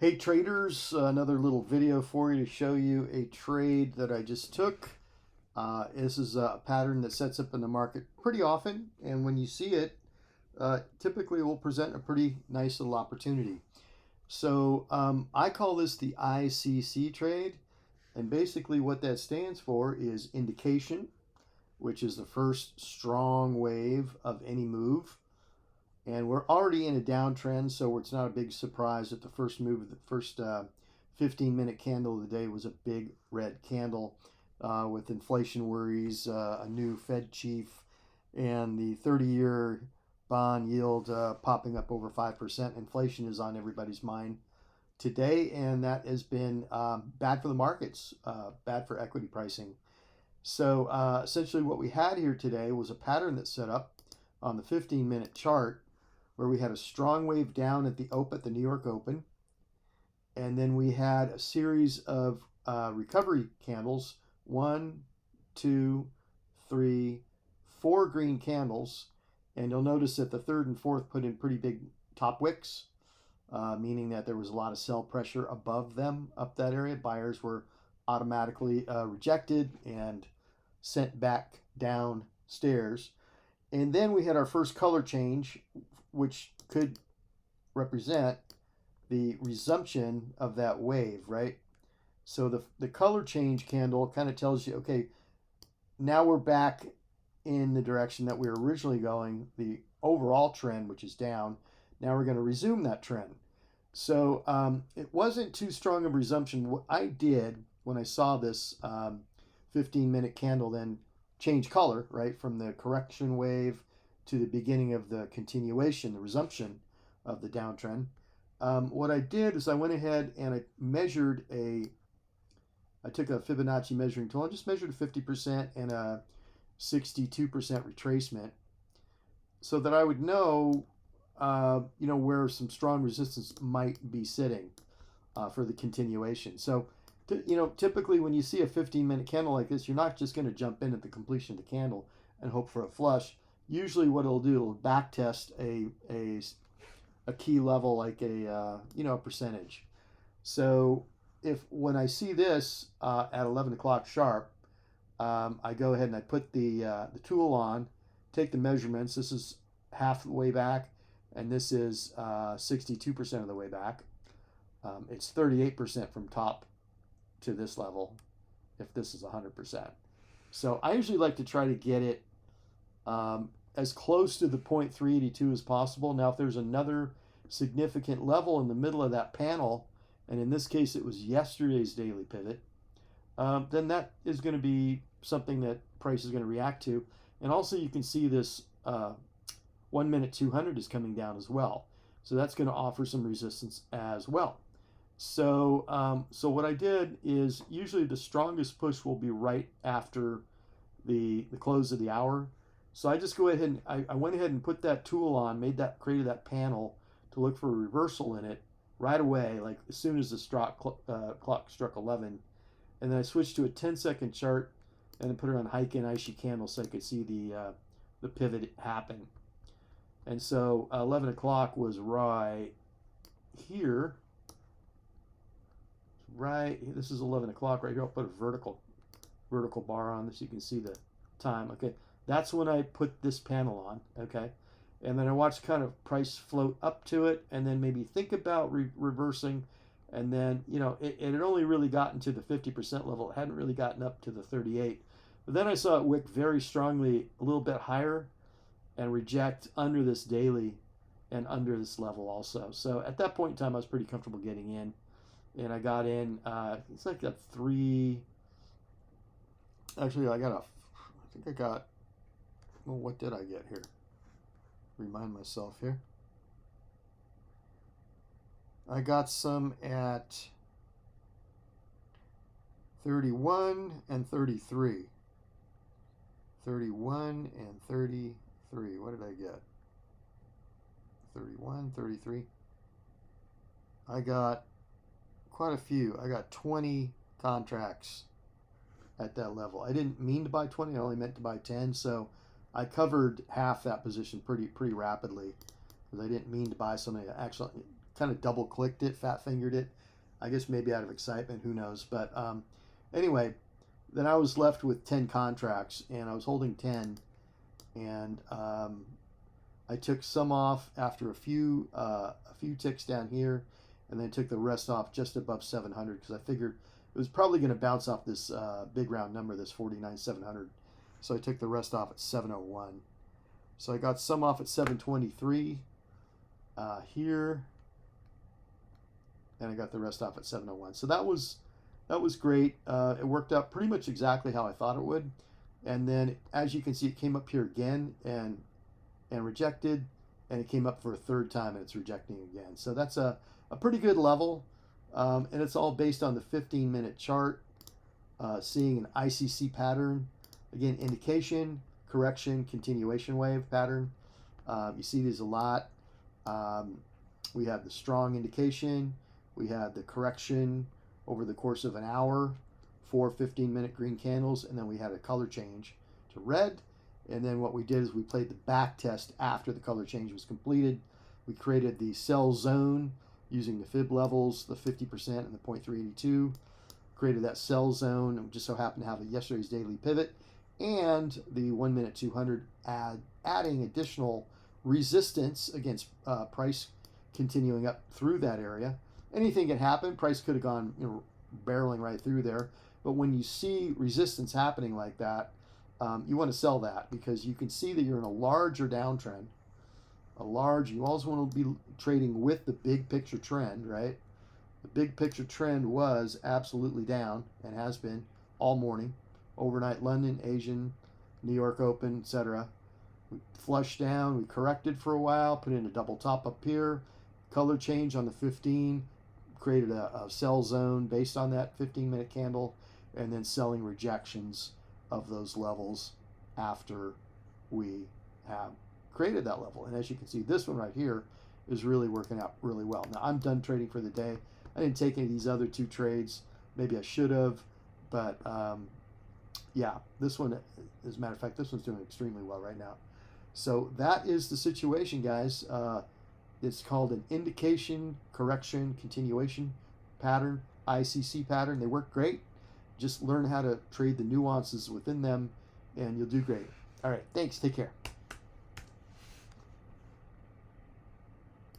Hey traders, another little video for you to show you a trade that I just took. This is a pattern that sets up in the market pretty often, and when you see it, typically it will present a pretty nice little opportunity. So I call this the ICC trade, and basically what that stands for is indication, which is the first strong wave of any move. And we're already in a downtrend, so it's not a big surprise that the first move of the first 15-minute candle of the day was a big red candle with inflation worries, a new Fed chief, and the 30-year bond yield popping up over 5%. Inflation is on everybody's mind today, and that has been bad for the markets, bad for equity pricing. So essentially what we had here today was a pattern that set up on the 15-minute chart where we had a strong wave down at the New York Open, and then we had a series of recovery candles, 1, 2, 3, 4 green candles, and you'll notice that the third and fourth put in pretty big top wicks, meaning that there was a lot of sell pressure above them up that area. Buyers were automatically rejected and sent back downstairs. And then we had our first color change, which could represent the resumption of that wave, right? So the color change candle kind of tells you, okay, now we're back in the direction that we were originally going, the overall trend, which is down. Now we're going to resume that trend. So it wasn't too strong of a resumption. What I did when I saw this 15-minute candle then change color, right, from the correction wave to the beginning of the continuation, the resumption of the downtrend. What I did is I went ahead and I took a Fibonacci measuring tool. I just measured a 50% and a 62% retracement so that I would know, where some strong resistance might be sitting for the continuation. So, typically when you see a 15-minute candle like this, you're not just going to jump in at the completion of the candle and hope for a flush. Usually what it'll do, it'll back test a key level like a percentage. So when I see this at 11 o'clock sharp, I go ahead and I put the tool on, take the measurements. This is half the way back, and this is 62% of the way back. It's 38% from top to this level if this is 100%. So I usually like to try to get it as close to the 0.382 as possible. Now, if there's another significant level in the middle of that panel, and in this case it was yesterday's daily pivot, then that is going to be something that price is going to react to. And also you can see this 1 minute 200 is coming down as well. So that's going to offer some resistance as well. So what I did is usually the strongest push will be right after the close of the hour. So I just go ahead and I went ahead and put that tool on, created that panel to look for a reversal in it right away, like as soon as the clock struck 11. And then I switched to a 10-second chart and then put it on Heiken Aishi candle so I could see the pivot happen. And so 11 o'clock was right here. Right, this is 11 o'clock right here. I'll put a vertical bar on this so you can see the time. Okay, that's when I put this panel on. Okay, and then I watched kind of price float up to it, and then maybe think about reversing, and then it had only really gotten to the 50% level. It hadn't really gotten up to the 38. But then I saw it wick very strongly a little bit higher and reject under this daily and under this level also. So at that point in time, I was pretty comfortable getting in. And I got in, it's like a 3, actually I think I got, well, what did I get here? Remind myself here. I got some at 31 and 33. 31 and 33, what did I get? 31, 33. I got quite a few. I got 20 contracts at that level. I didn't mean to buy 20. I only meant to buy 10. So I covered half that position pretty rapidly because I didn't mean to buy something. I actually kind of double clicked it, fat fingered it. I guess maybe out of excitement, who knows. But anyway, then I was left with 10 contracts, and I was holding 10, and I took some off after a few ticks down here, and then took the rest off just above 700 because I figured it was probably going to bounce off this big round number, this 49,700. So I took the rest off at 701. So I got some off at 723 here, and I got the rest off at 701. So that was great. It worked out pretty much exactly how I thought it would. And then, as you can see, it came up here again and rejected, and it came up for a third time, and it's rejecting again. So that's a pretty good level, and it's all based on the 15-minute chart, seeing an ICC pattern. Again, indication, correction, continuation wave pattern. You see these a lot. We have the strong indication. We had the correction over the course of an hour, 4 15-minute green candles, and then we had a color change to red. And then what we did is we played the back test after the color change was completed. We created the sell zone using the fib levels, the 50% and the 0.382. Created that sell zone, and just so happened to have a yesterday's daily pivot and the 1 minute 200 adding additional resistance against price continuing up through that area. Anything can happen. Price could have gone barreling right through there. But when you see resistance happening like that, you want to sell that because you can see that you're in a larger downtrend. You always want to be trading with the big picture trend, right? The big picture trend was absolutely down and has been all morning. Overnight London, Asian, New York Open, etc. We flushed down, we corrected for a while, put in a double top up here, color change on the 15, created a sell zone based on that 15-minute candle, and then selling rejections of those levels after we have created that level. And as you can see, this one right here is really working out really well. Now, I'm done trading for the day. I didn't take any of these other two trades. Maybe I should have, but yeah, this one, as a matter of fact, this one's doing extremely well right now. So that is the situation, guys. It's called an indication, correction, continuation pattern, ICC pattern. They work great. Just learn how to trade the nuances within them, and you'll do great. All right, thanks. Take care.